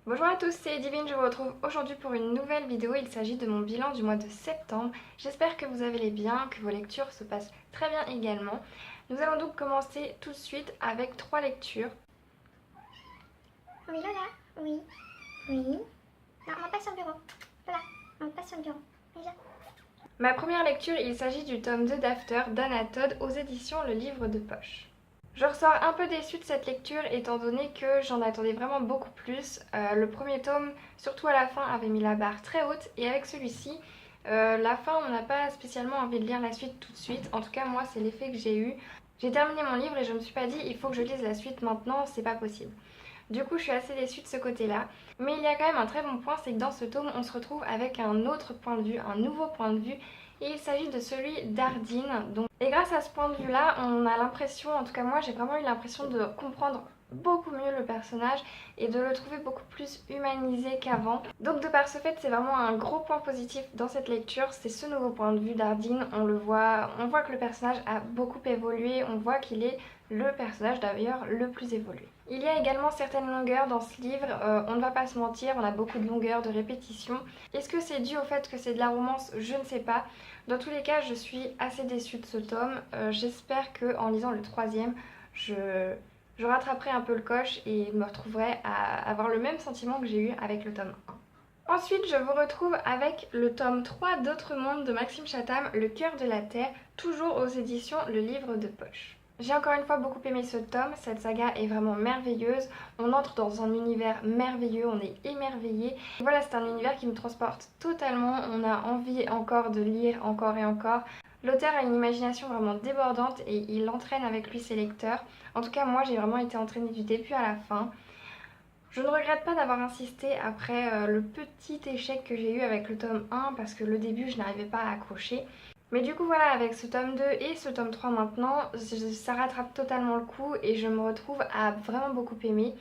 Bonjour à tous, c'est Divine, je vous retrouve aujourd'hui pour une nouvelle vidéo. Il s'agit de mon bilan du mois de septembre. J'espère que vous allez bien, que vos lectures se passent très bien également. Nous allons donc commencer tout de suite avec 3 lectures. Oui, Lola. Oui. Oui. Non, on passe sur le bureau. Lola, on passe sur le bureau. Oui, là. Ma première lecture, il s'agit du tome 2 d'After d'Anna Todd aux éditions Le Livre de Poche. Je ressors un peu déçue de cette lecture étant donné que j'en attendais vraiment beaucoup plus. Le premier tome, surtout à la fin, avait mis la barre très haute et avec celui-ci, la fin, on n'a pas spécialement envie de lire la suite tout de suite. En tout cas, moi, c'est l'effet que j'ai eu. J'ai terminé mon livre et je me suis pas dit il faut que je lise la suite maintenant, c'est pas possible. Du coup, je suis assez déçue de ce côté-là. Mais il y a quand même un très bon point, c'est que dans ce tome, on se retrouve avec un autre point de vue, un nouveau point de vue. Et il s'agit de celui d'Ardine. Et grâce à ce point de vue-là, on a l'impression, en tout cas moi, j'ai vraiment eu l'impression de comprendre beaucoup mieux le personnage et de le trouver beaucoup plus humanisé qu'avant. Donc de par ce fait, c'est vraiment un gros point positif dans cette lecture, c'est ce nouveau point de vue d'Ardine. On voit que le personnage a beaucoup évolué, on voit qu'il est le personnage d'ailleurs le plus évolué. Il y a également certaines longueurs dans ce livre, on ne va pas se mentir, on a beaucoup de longueurs, de répétitions. Est-ce que c'est dû au fait que c'est de la romance? Je ne sais pas. Dans tous les cas, je suis assez déçue de ce tome. J'espère qu'en lisant le troisième, je rattraperai un peu le coche et me retrouverai à avoir le même sentiment que j'ai eu avec le tome 1. Ensuite, je vous retrouve avec le tome 3 d'Autre Monde de Maxime Chatham, Le cœur de la terre, toujours aux éditions Le Livre de Poche. J'ai encore une fois beaucoup aimé ce tome, cette saga est vraiment merveilleuse, on entre dans un univers merveilleux, on est émerveillé. Voilà, c'est un univers qui me transporte totalement, on a envie encore de lire encore et encore. L'auteur a une imagination vraiment débordante et il entraîne avec lui ses lecteurs. En tout cas, moi j'ai vraiment été entraînée du début à la fin. Je ne regrette pas d'avoir insisté après le petit échec que j'ai eu avec le tome 1 parce que le début je n'arrivais pas à accrocher. Mais du coup voilà, avec ce tome 2 et ce tome 3 maintenant, ça rattrape totalement le coup et je me retrouve à vraiment beaucoup aimer.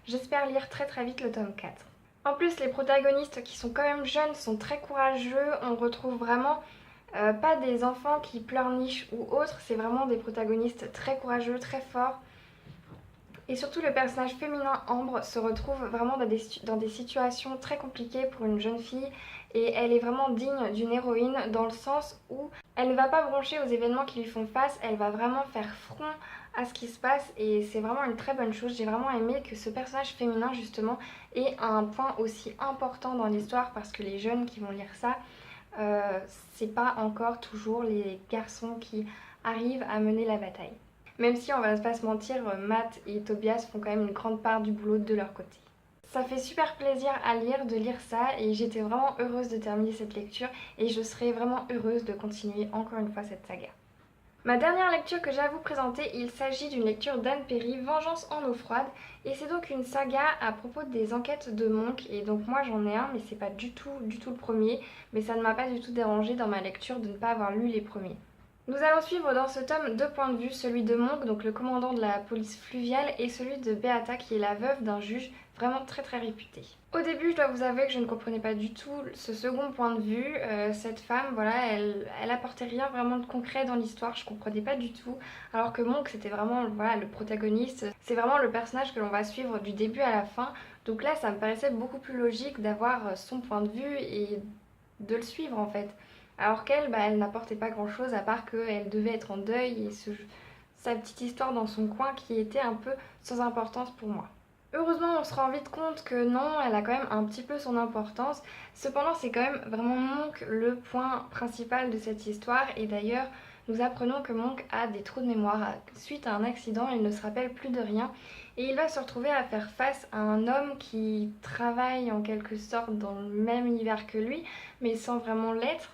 J'espère lire très très vite le tome 4. En plus, les protagonistes qui sont quand même jeunes sont très courageux, on retrouve vraiment pas des enfants qui pleurnichent ou autres, c'est vraiment des protagonistes très courageux, très forts. Et surtout, le personnage féminin Ambre se retrouve vraiment dans des situations très compliquées pour une jeune fille et elle est vraiment digne d'une héroïne dans le sens où elle ne va pas broncher aux événements qui lui font face, elle va vraiment faire front à ce qui se passe et c'est vraiment une très bonne chose. J'ai vraiment aimé que ce personnage féminin justement ait un point aussi important dans l'histoire parce que les jeunes qui vont lire ça, c'est pas encore toujours les garçons qui arrivent à mener la bataille. Même si on va pas se mentir, Matt et Tobias font quand même une grande part du boulot de leur côté. Ça fait super plaisir à lire, de lire ça et j'étais vraiment heureuse de terminer cette lecture et je serais vraiment heureuse de continuer encore une fois cette saga. Ma dernière lecture que j'ai à vous présenter, il s'agit d'une lecture d'Anne Perry, Vengeance en eau froide, et c'est donc une saga à propos des enquêtes de Monk, et donc moi j'en ai un, mais c'est pas du tout le premier, mais ça ne m'a pas du tout dérangé dans ma lecture de ne pas avoir lu les premiers. Nous allons suivre dans ce tome deux points de vue, celui de Monk, donc le commandant de la police fluviale, et celui de Beata, qui est la veuve d'un juge vraiment très réputé. Au début, je dois vous avouer que je ne comprenais pas du tout ce second point de vue. Cette femme, voilà, elle apportait rien vraiment de concret dans l'histoire, je comprenais pas du tout. Alors que Monk, c'était vraiment voilà, le protagoniste, c'est vraiment le personnage que l'on va suivre du début à la fin. Donc là, ça me paraissait beaucoup plus logique d'avoir son point de vue et de le suivre en fait. Alors qu'elle, elle n'apportait pas grand chose à part qu'elle devait être en deuil et sa petite histoire dans son coin qui était un peu sans importance pour moi. Heureusement, on se rend vite compte que non, elle a quand même un petit peu son importance. Cependant, c'est quand même vraiment Monk le point principal de cette histoire. Et d'ailleurs, nous apprenons que Monk a des trous de mémoire. Suite à un accident, il ne se rappelle plus de rien. Et il va se retrouver à faire face à un homme qui travaille en quelque sorte dans le même univers que lui, mais sans vraiment l'être.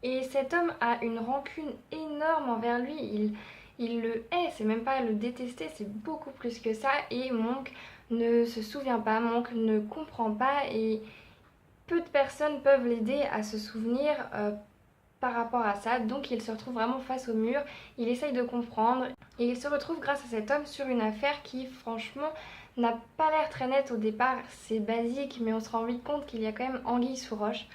Et cet homme a une rancune énorme envers lui. Il le hait, c'est même pas le détester, c'est beaucoup plus que ça. Et Monk ne se souvient pas, Monk ne comprend pas et peu de personnes peuvent l'aider à se souvenir par rapport à ça. Donc il se retrouve vraiment face au mur, il essaye de comprendre et il se retrouve grâce à cet homme sur une affaire qui franchement n'a pas l'air très nette au départ. C'est basique mais on se rend vite compte qu'il y a quand même anguille sous roche.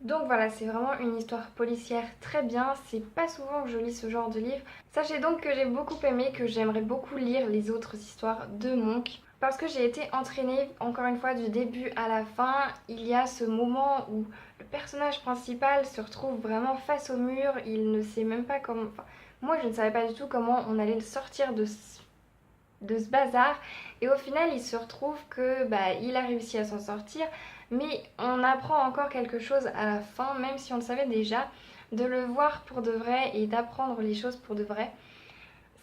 Donc voilà, c'est vraiment une histoire policière très bien, c'est pas souvent que je lis ce genre de livre. Sachez donc que j'ai beaucoup aimé, que j'aimerais beaucoup lire les autres histoires de Monk. Parce que j'ai été entraînée, encore une fois, du début à la fin. Il y a ce moment où le personnage principal se retrouve vraiment face au mur. Il ne sait même pas comment... Enfin, moi, je ne savais pas du tout comment on allait le sortir de ce bazar. Et au final, il se retrouve que il a réussi à s'en sortir. Mais on apprend encore quelque chose à la fin, même si on le savait déjà. De le voir pour de vrai et d'apprendre les choses pour de vrai,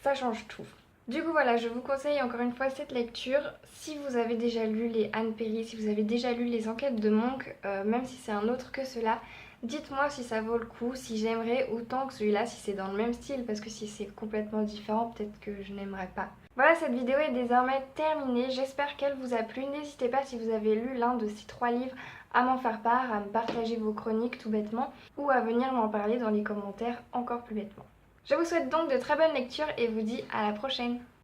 ça change tout. Du coup voilà, je vous conseille encore une fois cette lecture. Si vous avez déjà lu les Anne Perry, si vous avez déjà lu les enquêtes de Monk, même si c'est un autre que cela, dites-moi si ça vaut le coup, si j'aimerais autant que celui-là, si c'est dans le même style, parce que si c'est complètement différent, peut-être que je n'aimerais pas. Voilà, cette vidéo est désormais terminée, j'espère qu'elle vous a plu. N'hésitez pas, si vous avez lu l'un de ces 3 livres, à m'en faire part, à me partager vos chroniques tout bêtement, ou à venir m'en parler dans les commentaires encore plus bêtement. Je vous souhaite donc de très bonnes lectures et vous dis à la prochaine.